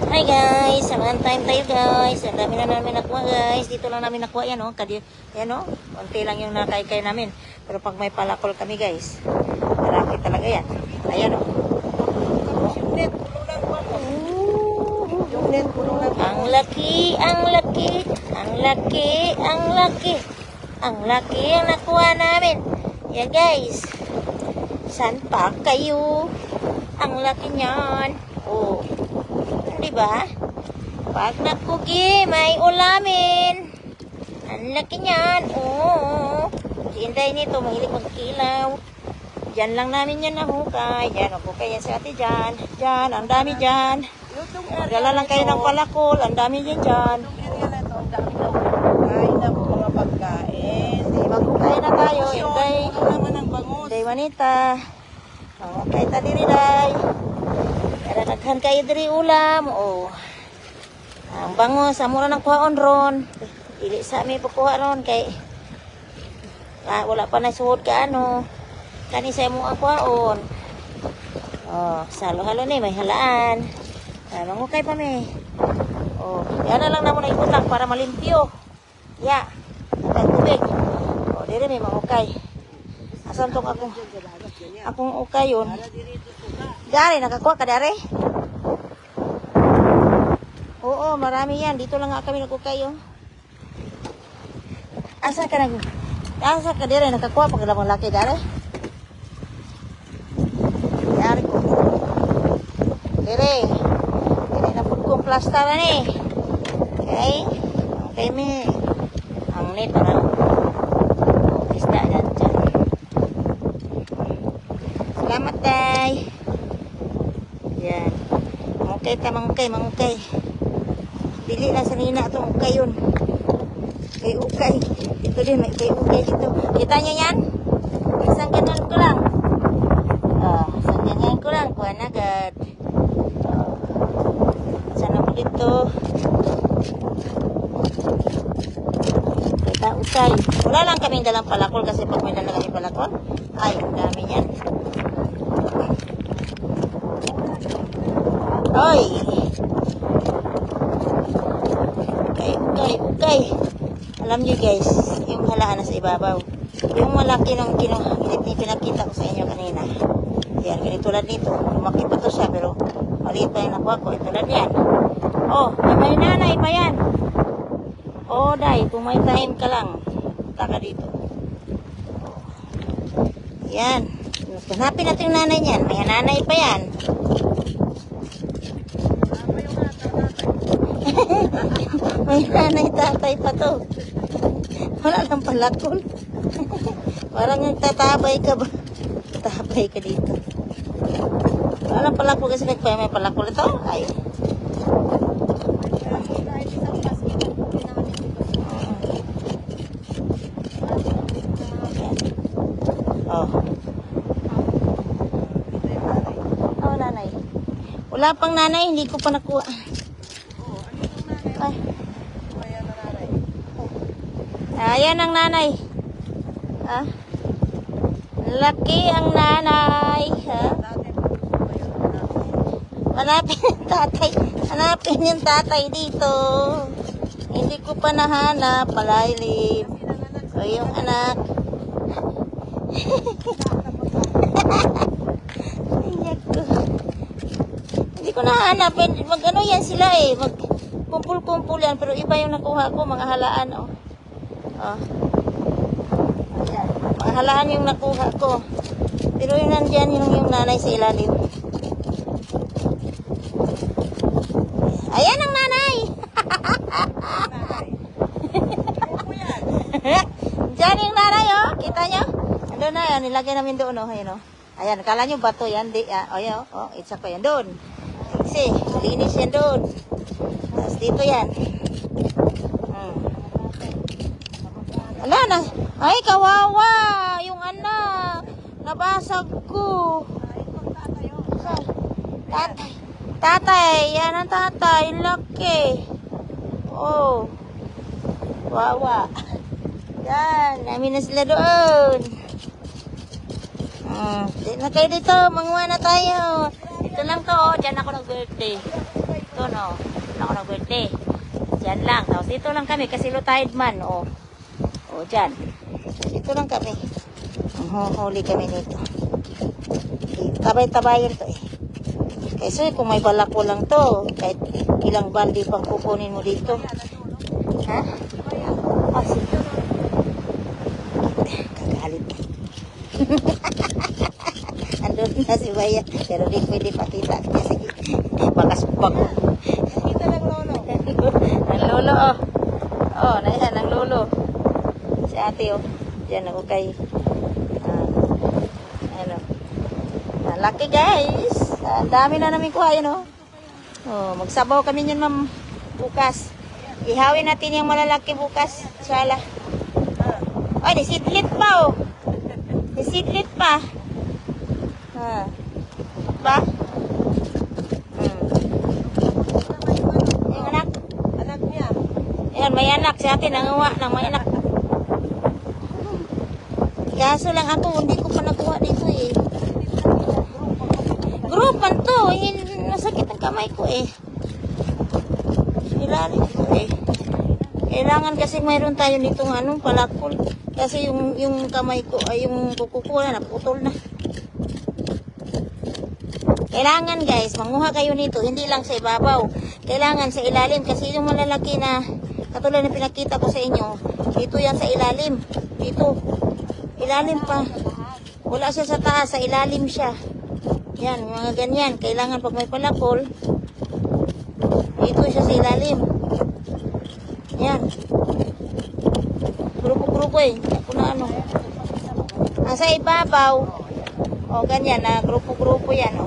Hi guys, one time tayo guys. Ang dami na namin nakuha guys. Dito lang namin nakuha yan, oh. Yan, oh. Konti lang yung nakaykay namin. Pero pag may palakol kami guys, marami talaga yan. Ayan, oh. Ang laki, ang laki, ang laki, ang laki. Ang laki ang nakuha namin. Yan guys. San pa kayo? Ang laki niyan. Oh. Diba? Pag nagkugi, may ulamin. Ang laki niyan. Oo. Si Inday nito, mahilig magkilaw. Diyan lang namin yan nahukay. Diyan, nahukay yan si ate dyan. Diyan, ang dami dyan. Dala lang kayo ng palakol. Ang dami din dyan. Kain na po mga pagkain. Maghukay na tayo. Inday. Ano naman ang bangus? Inday Manita. Mahukay ta diri, day. Kaya naghan kayo diri ulam. Oh. Ang bangus, amura ng kuhaon ron. Dili sa amin pagkuha ron kay wala pa na suhod ka ano. Kani sa mo ang kuhaon. Oh, salo-halo ni may halaan. Mangukay pa mi. Oh, yan na lang na mo na ikutang para malimpyo. Ya. Ang tubig. Oh, diri may mangukay. Asan tong akong ukay yun? Dari, nakakuha ka dari? Oo, marami yan. Dito lang nga kami nagukay yun. Asa ka dari? Nakakuha pag lamang laki dari? Dari ko. Dire. Dire na po kong plaster na ni. Okay? Okay, me. Ang nito na. Isda yan dyan. Salamat, day. Yan. Mangukay. Dili na sa nina itong ukay yun. Ukay. Dito din, may ukay dito. Kita nyo yan? Isang ganyan ko lang. Isang ganyan ko lang. Kuha na agad. Sana mo dito. Kita ukay. Wala lang kaming dalang palakol kasi pag may dalang kami palakol, ay, ang dami yan. Oy. Okay. Alam niyo guys, yung halaan na sa ibabaw. Yung malaki ng pinakita ko sa inyo kanina. Yan, ganito tulad nito. Lumaki pa to siya pero maliit pa yung nakuha ko. Tulad yan. Oh, may nanay pa yan. Oh, day, kung may time ka lang, taka dito. Yan. Hanapin natin yung nanay niyan. May nanay pa yan. May nanay tatay pa to. Wala lang palakol. Parang nagtatabay ka ba? Tatabay ka dito. Wala lang palakol kasi may palakol ito. Ay. Oh. Oh, nanay. Wala pang nanay, hindi ko pa nakuha. Ay. Ayan ang nanay. Ha? Laki ang nanay. Ha? Hanapin yung tatay. Hanapin yung tatay dito. Hindi ko pa nahanap. Palalim. O yung anak. Hindi ko nahanap. Mag-ano yan sila eh. Kumpul-kumpul yan. Pero iba yung nakuha ko. Mga halaan oh. Oh. Mga halaan yung nakuha ko. Pero yun nandyan yung nanay sa ilalim. Ayan ang nanay. Diyan yung nanay oh. Kita nyo? Andun na yan. Nilagay namin doon oh. Ayan oh. Ayan. Kala nyo bato yan. Di, oh yan oh. Isa pa yan doon. Kasi linis yan doon. Tapos dito yan. Ala na. Ay, kawawa. Yung anak. Nabasag ko. Tatay. Tatay. Yan ang tatay. Laki. Oh. Wawa. Yan. Namin na sila doon. Di na kayo dito. Manguha na tayo. Ito lang to. Diyan ako nag-birthday. Doon, oh. Doon ako nag-birthday. Diyan lang. Tapos dito lang kami kasi low tide man, oh. Oh, dyan. Dito lang kami. Huli kami nito. Tabay-tabayan to eh. Kasi kung may balako lang to, kahit ilang baldi pang kukunin mo dito. Ha? Ah, sige. Kagalit. Andun na si Baya. Pero di pwede pakita. Kasi baka subak ko. Kita ng lolo. Ang lolo, oh. Oh, naihan, ang lolo. Si ate, oh. Diyan ako kay... ano. Laki, guys. Ang dami na namin kuha, yun, oh. Oh, magsabaw kami yun, ma'am. Bukas. Ihawin natin yung malalaki bukas. Sala. Ay, disidlit pa, oh. Disidlit pa. Ba? Yung anak. Anak niya. Ayan, may anak. Si ate nangawa ng may anak. Kaso lang ako, hindi ko pa nakuha dito eh. Grupan to. Masakit ang kamay ko eh. Ilalim ko eh. Kailangan kasi mayroon tayo nitong palakol. Kasi yung kamay ko, ay yung kuko ko na naputol na. Kailangan guys, manguha kayo nito. Hindi lang sa ibabaw. Kailangan sa ilalim. Kasi yung malalaki na, katulad na pinakita ko sa inyo, dito yan sa ilalim. Dito. Ilalim pa. Wala siya sa taas, sa ilalim siya. Yan, mga ganyan. Kailangan pag may palakol, dito siya sa ilalim. Yan. Grupo-grupo eh. Ako na ano. Nasa ibabaw. O, ganyan na. Grupo-grupo yan, o.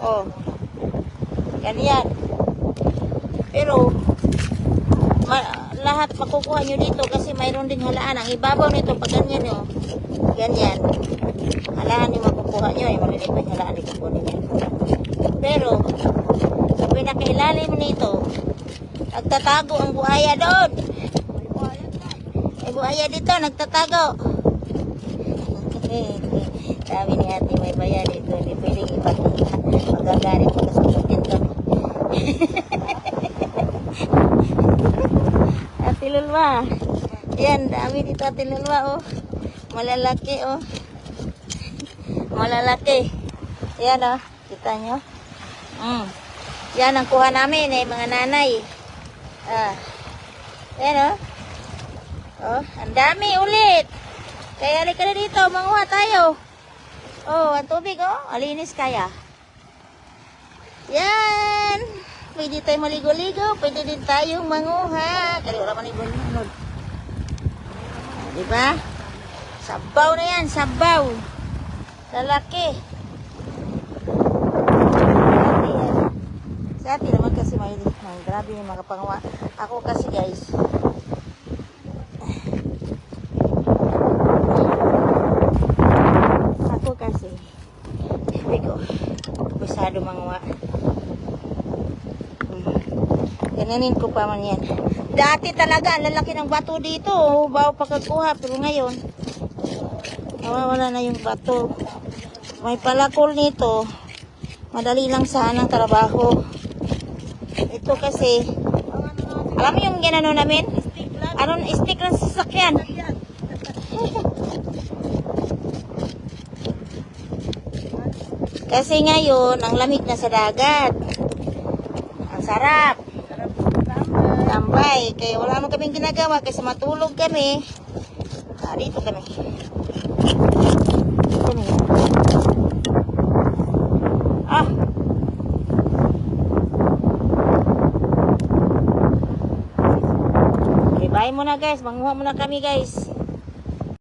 O. Ganyan. Pero, lahat makukuha nyo dito kasi mayroon ding halaan. Ang ibabaw nito, pag ganyan, o. Ganyan. Halaan yung makukuha nyo. Yung maliliit na halaan yung kukunin yan. Pero, sa pinakailalim nito, nagtatago ang buhaya doon. May buhaya dito, nagtatago. Sabi ni ate, may baya dito. Hindi pwedeng ipakita. Magagalit magkasukutin ka. Ate Lulwa. Yan, dami dito ate Lulwa, oh. Malalaki, oh. Malalaki. Yan, oh. Kita nyo? Yan ang kuha namin, eh, mga nanay. Yan, oh. Oh, ang dami ulit. Kaya halika na dito, manguha tayo. Oh, ang tubig, oh. Alinis kaya. Yan. Pwede tayo maligo-ligo. Pwede din tayong manguha. Kali wala man ibon. Diba? Sabaw na yan, sabaw. Lalaki. Sa atin naman kasi mahilig. Grabe yung mga pangawa. Ako kasi guys, kabisado mga gananin ko pa man yan. Dati talaga ang lalaki ng bato dito, bago pagkakuha, pero ngayon nawawala na yung bato. May palakol nito, madali lang sana ang trabaho. Ito kasi, alam mo yung ginano namin? Stick lang sa sasakyan. Kasi ngayon, ang lamig na sa dagat. Ang sarap. Tambay. Kaya wala mo kaming ginagawa kasi matulog kami. Dito kami. Okay, bye muna guys. Manguha muna kami guys.